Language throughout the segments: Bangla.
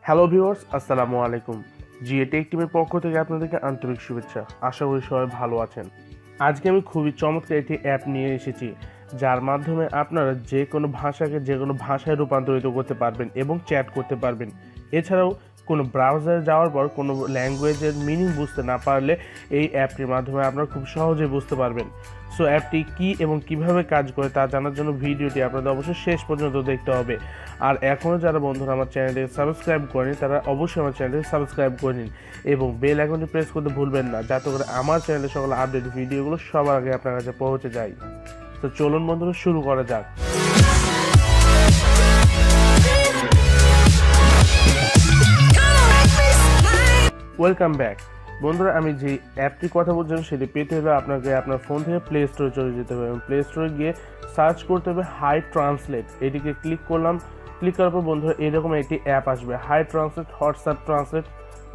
হ্যালো ভিউয়ার্স, আসসালামু আলাইকুম। জিএ টেক টিমের পক্ষ থেকে আপনাদেরকে আন্তরিক শুভেচ্ছা। আশা করি সবাই ভালো আছেন। আজকে আমি খুবই চমৎকার একটি অ্যাপ নিয়ে এসেছি, যার মাধ্যমে আপনারা যে কোনো ভাষাকে যে কোনো ভাষায় রূপান্তরিত করতে পারবেন এবং চ্যাট করতে পারবেন। এছাড়াও কোনো ব্রাউজারে যাওয়ার পর কোনো ল্যাঙ্গুয়েজের মিনিং বুঝতে না পারলে এই অ্যাপটির মাধ্যমে আপনারা খুব সহজে বুঝতে পারবেন। সো অ্যাপটি কী এবং কিভাবে কাজ করে তা জানার জন্য ভিডিওটি আপনাদের অবশ্যই শেষ পর্যন্ত দেখতে হবে। আর এখনও যারা বন্ধুরা আমার চ্যানেলটিকে সাবস্ক্রাইব করেনি তারা অবশ্যই আমার চ্যানেলটিকে সাবস্ক্রাইব করে নিন এবং বেল আইকনটি প্রেস করতে ভুলবেন না, যাতে করে আমার চ্যানেলের সকল আপডেট ভিডিওগুলো সবার আগে আপনার কাছে পৌঁছে যায়। তো চলুন বন্ধুরা, শুরু করা যাক। ওয়েলকাম ব্যাক বন্ধুরা। আমি যে অ্যাপটির কথা বলছিলাম সেটি পেতে হলে আপনাকে আপনার ফোন থেকে প্লে স্টোরে চলে যেতে হবে এবং প্লে স্টোরে গিয়ে সার্চ করতে হবে হাই ট্রান্সলেট। এটিকে ক্লিক করলাম। ক্লিক করার পর বন্ধুরা এরকম একটি অ্যাপ আসবে, হাই ট্রান্সলেট, হোয়াটসঅ্যাপ ট্রান্সলেট,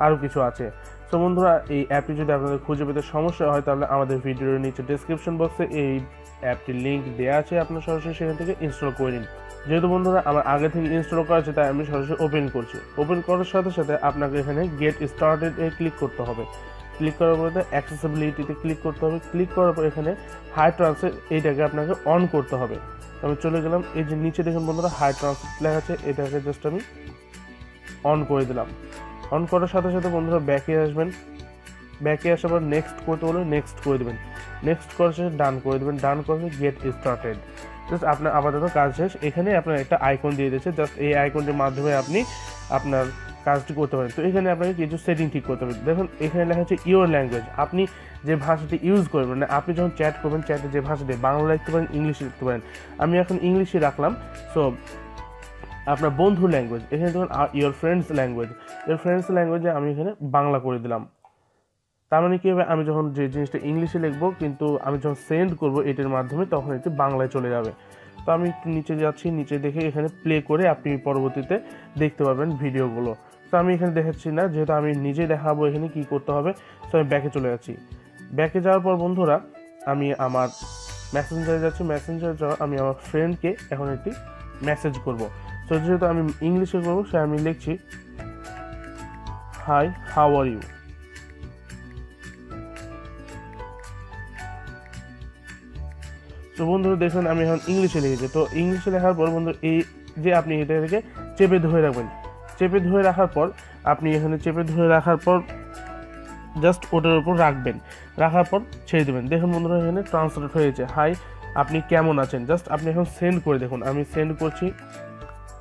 আরও কিছু আছে। সো বন্ধুরা, এই অ্যাপটি যদি আপনাদের খুঁজে পেতে সমস্যা হয় তাহলে আমাদের ভিডিওর নিচে ডেসক্রিপশন বক্সে এই অ্যাপটির লিঙ্ক দেওয়া আছে, আপনারা সরাসরি সেখান থেকে ইনস্টল করে নিন। যেহেতু বন্ধুরা আমার আগে থেকে ইনস্টল করা আছে তাই আমি সরাসরি ওপেন করছি। ওপেন করার সাথে সাথে আপনাকে এখানে গেট স্টার্টেড এ ক্লিক করতে হবে। ক্লিক করার পরে অ্যাক্সেসিবিলিটিতে ক্লিক করতে হবে। ক্লিক করার পর এখানে হাই ট্রান্সলেট এইটাকে আপনাকে অন করতে হবে। আমি চলে গেলাম। এই যে নিচে দেখুন বন্ধুরা হাই ট্রান্সলেট লেখা আছে, এটাকে জাস্ট আমি অন করে দিলাম। অন করার সাথে সাথে বন্ধুরা ব্যাকে আসবেন। ব্যাকে আসার পর নেক্সট করতে বলে নেক্সট করে দেবেন। নেক্সট করার শেষে ডান করে দেবেন। ডান করে গেট স্টার্টেড। জাস্ট আপনার আপাতত কাজ শেষ। এখানে আপনার একটা আইকন দিয়ে দিয়েছে, জাস্ট এই আইকনটির মাধ্যমে আপনি আপনার কাজটি করতে পারেন। তো এখানে আপনাকে কিছু সেটিং ঠিক করতে হবে। দেখুন এখানে লেখা আছে ইওর ল্যাঙ্গুয়েজ। আপনি যে ভাষাটি ইউজ করবেন, মানে আপনি যখন চ্যাট করবেন চ্যাটে যে ভাষাটি, বাংলা লিখতে পারেন, ইংলিশে লিখতে পারেন। আমি এখন ইংলিশে রাখলাম। সো আপনার বন্ধুর ল্যাঙ্গুয়েজ, এখানে দেখুন your friends language. Your friends ল্যাঙ্গুয়েজে আমি এখানে বাংলা করে দিলাম। তার মানে কী হবে, আমি যখন যে জিনিসটা ইংলিশে লিখবো কিন্তু আমি যখন সেন্ড করবো এটির মাধ্যমে তখন এটি বাংলায় চলে যাবে। তো আমি একটু নিচে যাচ্ছি, নিচে দেখে এখানে প্লে করে আপনি পরবর্তীতে দেখতে পারবেন ভিডিওগুলো। তো আমি এখানে দেখাচ্ছি না, যেহেতু আমি নিজে দেখাবো এখানে কী করতে হবে। তো আমি ব্যাকে চলে যাচ্ছি। ব্যাকে যাওয়ার পর বন্ধুরা আমি আমার মেসেঞ্জারে যাচ্ছি। মেসেঞ্জারে যাওয়া আমি আমার ফ্রেন্ডকে এখন একটি মেসেজ করব। তো যেহেতু আমি ইংলিশে করবো সে আমি লিখছি হাই, হাউ আর ইউ। তো বন্ধুরা দেখুন আমি এখন ইংলিশে লিখেছি। তো ইংলিশে লেখার পর বন্ধু এই যে আপনি এটাকে চেপে ধরে রাখবেন। চেপে ধরে রাখার পর আপনি এখানে চেপে ধরে রাখার পর জাস্ট ওটার উপর রাখবেন। রাখার পর ছেড়ে দেবেন। দেখুন বন্ধুরা এখানে ট্রান্সলেট হয়েছে, হাই আপনি কেমন আছেন। জাস্ট আপনি এখন সেন্ড করে দেখুন। আমি সেন্ড করছি।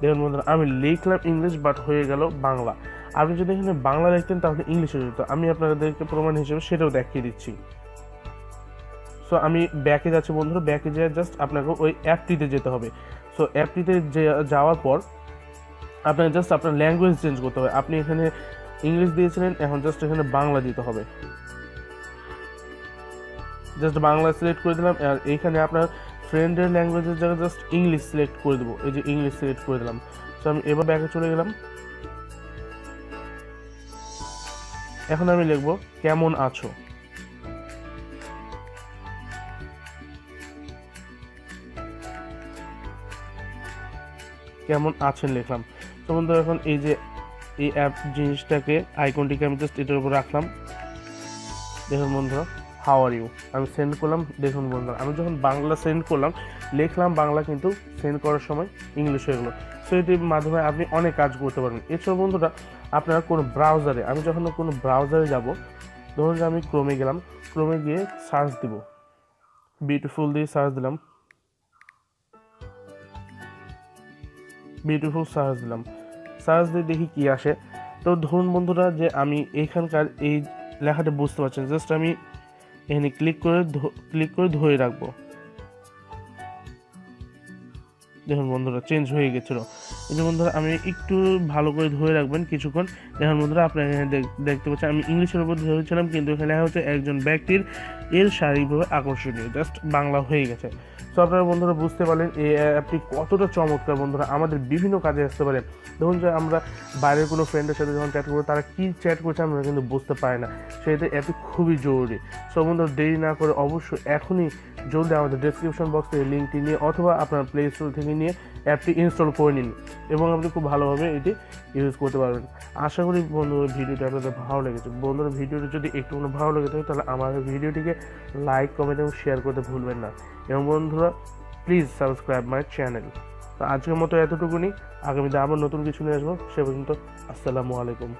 দেখুন বন্ধুরা আমি লিখলাম ইংলিশ, বাট হয়ে গেল বাংলা। আপনি যদি এখানে বাংলা লিখতেন তাহলে ইংলিশে যেত। আমি আপনাদেরকে প্রমাণ হিসেবে সেটাও দেখিয়ে দিচ্ছি। সো আমি ব্যাকে যাচ্ছি বন্ধুরা। ব্যাকে যেয়ে জাস্ট আপনাকে ওই অ্যাপটিতে যেতে হবে। সো অ্যাপটিতে যাওয়ার পর আপনাকে জাস্ট আপনার ল্যাঙ্গুয়েজ চেঞ্জ করতে হবে। আপনি এখানে ইংলিশ দিয়েছিলেন, এখন জাস্ট এখানে বাংলা দিতে হবে। জাস্ট বাংলা সিলেক্ট করে দিলাম। আর এইখানে আপনার ফ্রেন্ডের ল্যাঙ্গুয়েজের জায়গায় জাস্ট ইংলিশ সিলেক্ট করে দেবো। এই যে ইংলিশ সিলেক্ট করে দিলাম। সো আমি এবার ব্যাকে চলে গেলাম। এখন আমি লিখবো কেমন আছো। কেমন আছেন লিখলাম। তো বন্ধুরা এখন এই যে এই অ্যাপ জিনিসটাকে আইকনটিকে আমি জাস্ট এটার উপর রাখলাম। দেখুন বন্ধুরা হাউ আর ইউ আমি সেন্ড করলাম। দেখুন বন্ধুরা আমি যখন বাংলা সেন্ড করলাম, লিখলাম বাংলা, কিন্তু সেন্ড করার সময় ইংলিশ হয়ে গেলো। সো এটির মাধ্যমে আপনি অনেক কাজ করতে পারবেন। এছাড়াও বন্ধুরা আপনারা কোনো ব্রাউজারে, আমি যখন কোনো ব্রাউজারে যাব, ধরুন যে আমি ক্রোমে গেলাম, ক্রোমে গিয়ে সার্চ দিব, বিউটিফুল দিয়ে সার্চ দিলাম। বিউটিফুল সার্চ দিলাম। সার্চ দিয়ে দেখি কি আসে। তো ধরুন বন্ধুরা যে আমি এইখানকার এই লেখাটা বুঝতে পারছেন, জাস্ট আমি এখানে ক্লিক করে ধরে রাখবো। দেখুন বন্ধুরা চেঞ্জ হয়ে গেছিলো। এই যে বন্ধুরা আমি একটু ভালো করে ধরে রাখবেন কিছুক্ষণ। দেখুন বন্ধুরা আপনারা এখানে দেখতে পাচ্ছেন আমি ইংলিশের উপর ধরেছিলাম, কিন্তু এখানে লেখা হচ্ছে একজন ব্যক্তির এর শারীরিকভাবে আকর্ষণীয়, জাস্ট বাংলা হয়ে গেছে। সো আপনারা বন্ধুরা বুঝতে পারলেন এই অ্যাপটি কতটা চমৎকার। বন্ধুরা আমাদের বিভিন্ন কাজে আসতে পারে। ধরুন যে আমরা বাইরের কোনো ফ্রেন্ডের সাথে যখন চ্যাট করবো, তারা কী চ্যাট করছে আমরা কিন্তু বুঝতে পারি না, সেটা অ্যাপটি খুবই জরুরি। সো বন্ধুরা দেরি না করে অবশ্যই এখনই জলদি আমাদের ডেসক্রিপশন বক্সে এই লিঙ্কটি নিয়ে অথবা আপনার প্লে স্টোর থেকে নিয়ে অ্যাপটি ইনস্টল করে নিন এবং আপনি খুব ভালোভাবে এটি ইউজ করতে পারবেন। আশা করি বন্ধুরা ভিডিওটি আপনাদের ভালো লেগেছে। বন্ধুরা ভিডিওটি যদি একটু ভালো লেগে থাকে তাহলে আমার ভিডিওটিকে লাইক, কমেন্ট এবং শেয়ার করতে ভুলবেন না। এবং বন্ধুরা প্লিজ সাবস্ক্রাইব মাই চ্যানেল। তো আজকের মতো এতটুকুনি, আগামীতে আবার নতুন কিছু নিয়ে আসবো। সে পর্যন্ত আসসালামু আলাইকুম।